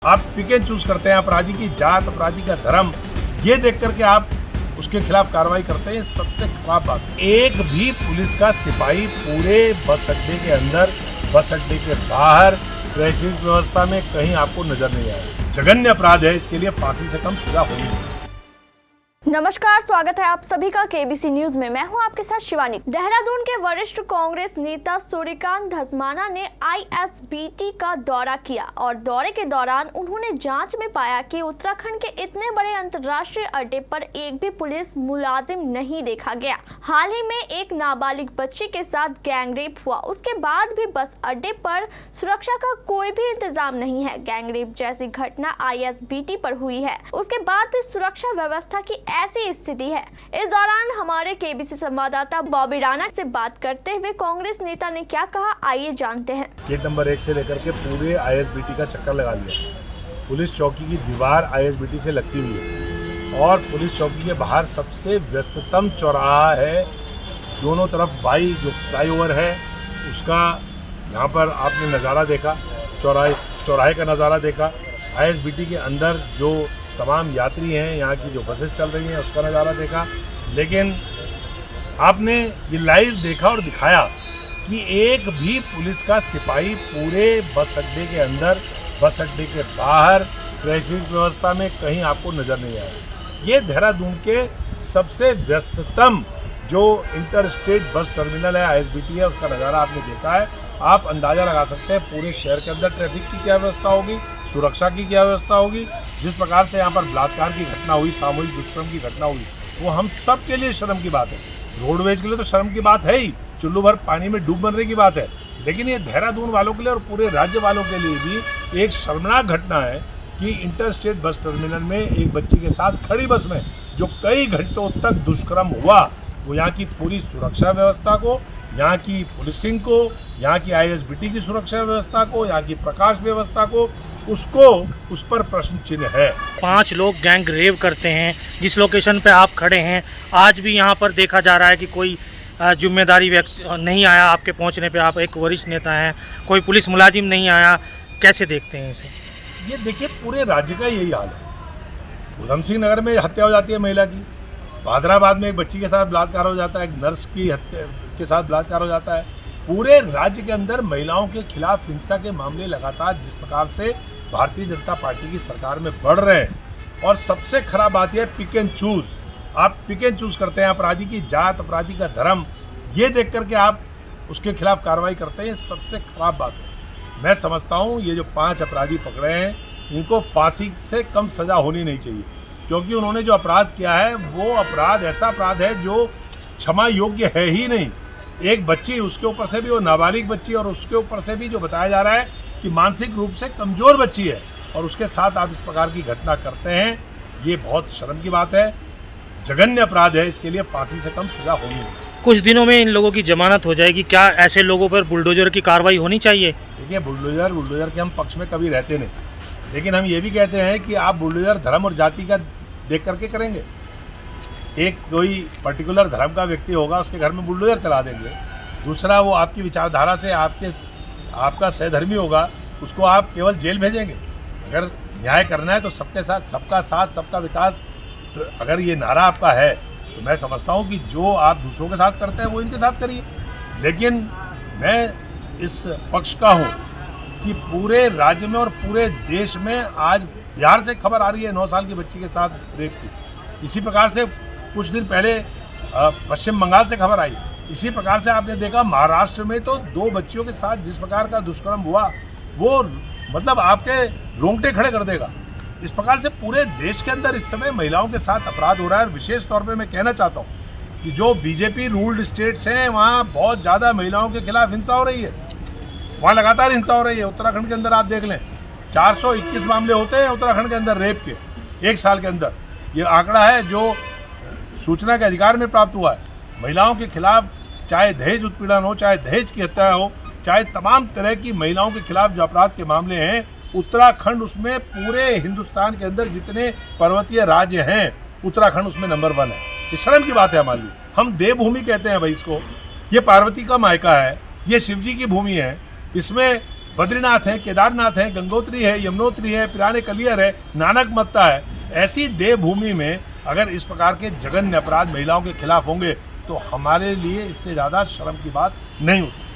आप pick and choose करते हैं अपराधी की जात, अपराधी का धर्म, ये देख करके आप उसके खिलाफ कार्रवाई करते हैं। सबसे खराब बात है, एक भी पुलिस का सिपाही पूरे बस अड्डे के अंदर, बस अड्डे के बाहर, ट्रैफिक व्यवस्था में कहीं आपको नजर नहीं आएगा। जघन्य अपराध है, इसके लिए फांसी से कम सजा होनी चाहिए। नमस्कार, स्वागत है आप सभी का केबीसी न्यूज में। मैं हूं आपके साथ शिवानी। देहरादून के वरिष्ठ कांग्रेस नेता सूर्यकांत धस्माना ने आईएसबीटी का दौरा किया और दौरे के दौरान उन्होंने जांच में पाया कि उत्तराखंड के इतने बड़े अंतर्राष्ट्रीय अड्डे पर एक भी पुलिस मुलाजिम नहीं देखा गया। हाल ही में एक नाबालिग बच्ची के साथ गैंगरेप हुआ, उसके बाद भी बस अड्डे पर सुरक्षा का कोई भी इंतजाम नहीं है। गैंगरेप जैसी घटना आईएसबीटी पर हुई है, उसके बाद भी सुरक्षा व्यवस्था की ऐसी स्थिति है। इस दौरान हमारे केबीसी संवाददाता बॉबी राणा से बात करते हुए कांग्रेस नेता ने क्या कहा, आइए जानते हैं। गेट नंबर 1 से लेकर के पूरे आईएसबीटी का चक्कर लगा लिया। पुलिस चौकी की दीवार आईएसबीटी से लगती हुई है और पुलिस चौकी के बाहर सबसे व्यस्ततम चौराहा है। दोनों तरफ वाई जो फ्लाईओवर है उसका यहाँ पर आपने नज़ारा देखा, चौराहे का नज़ारा देखा। आईएसबीटी के अंदर जो तमाम यात्री हैं, यहाँ की जो बसेस चल रही हैं उसका नज़ारा देखा। लेकिन आपने ये लाइव देखा और दिखाया कि एक भी पुलिस का सिपाही पूरे बस अड्डे के अंदर, बस अड्डे के बाहर, ट्रैफिक व्यवस्था में कहीं आपको नज़र नहीं आया। ये देहरादून के सबसे व्यस्ततम जो इंटर स्टेट बस टर्मिनल है, आईएसबीटी है, उसका नज़ारा आपने देखा है। आप अंदाज़ा लगा सकते हैं पूरे शहर के अंदर ट्रैफिक की क्या व्यवस्था होगी, सुरक्षा की क्या व्यवस्था होगी। जिस प्रकार से यहाँ पर बलात्कार की घटना हुई, सामूहिक दुष्कर्म की घटना हुई, वो हम सब के लिए शर्म की बात है। रोडवेज के लिए तो शर्म की बात है ही, चुल्लू भर पानी में डूब मरने की बात है। लेकिन ये देहरादून वालों के लिए और पूरे राज्य वालों के लिए भी एक शर्मनाक घटना है कि इंटर स्टेट बस टर्मिनल में एक बच्ची के साथ खड़ी बस में जो कई घंटों तक दुष्कर्म हुआ, वो यहाँ की पूरी सुरक्षा व्यवस्था को, यहाँ की पुलिसिंग को, यहाँ की आईएसबीटी की सुरक्षा व्यवस्था को, यहाँ की प्रकाश व्यवस्था को, उस पर प्रश्न चिन्ह है। 5 लोग गैंग रेप करते हैं। जिस लोकेशन पे आप खड़े हैं, आज भी यहाँ पर देखा जा रहा है कि कोई जिम्मेदारी व्यक्ति नहीं आया आपके पहुँचने पे। आप एक वरिष्ठ नेता हैं, कोई पुलिस मुलाजिम नहीं आया, कैसे देखते हैं इसे? ये देखिए, पूरे राज्य का यही हाल है। उधम सिंह नगर में हत्या हो जाती है महिला की, भादराबाद में एक बच्ची के साथ बलात्कार हो जाता है, एक नर्स की हत्या के साथ बलात्कार हो जाता है। पूरे राज्य के अंदर महिलाओं के खिलाफ हिंसा के मामले लगातार जिस प्रकार से भारतीय जनता पार्टी की सरकार में बढ़ रहे हैं, और सबसे खराब बात यह पिक एंड चूज, आप पिक एंड चूज करते हैं अपराधी की जात, अपराधी का धर्म, ये देख करके आप उसके खिलाफ कार्रवाई करते हैं। सबसे खराब बात है। मैं समझता हूँ ये जो 5 अपराधी पकड़े हैं, इनको फांसी से कम सजा होनी नहीं चाहिए, क्योंकि उन्होंने जो अपराध किया है वो अपराध ऐसा अपराध है जो क्षमा योग्य है ही नहीं। एक बच्ची, उसके ऊपर से भी वो नाबालिग बच्ची, और उसके ऊपर से भी जो बताया जा रहा है कि मानसिक रूप से कमज़ोर बच्ची है, और उसके साथ आप इस प्रकार की घटना करते हैं, ये बहुत शर्म की बात है। जघन्य अपराध है, इसके लिए फांसी से कम सजा होनी चाहिए। कुछ दिनों में इन लोगों की जमानत हो जाएगी, क्या ऐसे लोगों पर बुलडोजर की कार्रवाई होनी चाहिए? देखिए, बुलडोजर के हम पक्ष में कभी रहते नहीं, लेकिन हम ये भी कहते हैं कि आप बुलडोजर धर्म और जाति का देख करके करेंगे। एक कोई पर्टिकुलर धर्म का व्यक्ति होगा, उसके घर में बुलडोजर चला देंगे। दूसरा, वो आपकी विचारधारा से आपका सहधर्मी होगा, उसको आप केवल जेल भेजेंगे। अगर न्याय करना है तो सबके साथ, सबका साथ, सबका विकास, तो अगर ये नारा आपका है तो मैं समझता हूँ कि जो आप दूसरों के साथ करते हैं वो इनके साथ करिए। लेकिन मैं इस पक्ष का हूँ कि पूरे राज्य में और पूरे देश में आज बिहार से खबर आ रही है 9 साल की बच्ची के साथ रेप की। इसी प्रकार से कुछ दिन पहले पश्चिम बंगाल से खबर आई। इसी प्रकार से आपने देखा महाराष्ट्र में तो 2 बच्चियों के साथ जिस प्रकार का दुष्कर्म हुआ, वो मतलब आपके रोंगटे खड़े कर देगा। इस प्रकार से पूरे देश के अंदर इस समय महिलाओं के साथ अपराध हो रहा है। और विशेष तौर पे मैं कहना चाहता हूँ कि जो बीजेपी रूल्ड स्टेट्स हैं, वहाँ बहुत ज़्यादा महिलाओं के खिलाफ हिंसा हो रही है, वहाँ लगातार हिंसा हो रही है। उत्तराखंड के अंदर आप देख लें, 421 मामले होते हैं उत्तराखंड के अंदर रेप के 1 साल के अंदर। ये आंकड़ा है जो सूचना के अधिकार में प्राप्त हुआ है। महिलाओं के खिलाफ चाहे दहेज उत्पीड़न हो, चाहे दहेज की हत्या हो, चाहे तमाम तरह की महिलाओं के खिलाफ जो अपराध के मामले हैं, उत्तराखंड उसमें पूरे हिंदुस्तान के अंदर जितने पर्वतीय राज्य हैं, उत्तराखंड उसमें नंबर 1 है। ये शर्म की बात है हमारे लिए। हम देवभूमि कहते हैं भाई इसको। ये पार्वती का मायका है, ये शिव जी की भूमि है। इसमें बद्रीनाथ है, केदारनाथ है, गंगोत्री है, यमुनोत्री है, पिराने कलियर है, नानक मत्ता है। ऐसी देवभूमि में अगर इस प्रकार के जघन्य अपराध महिलाओं के खिलाफ होंगे तो हमारे लिए इससे ज़्यादा शर्म की बात नहीं हो सकती।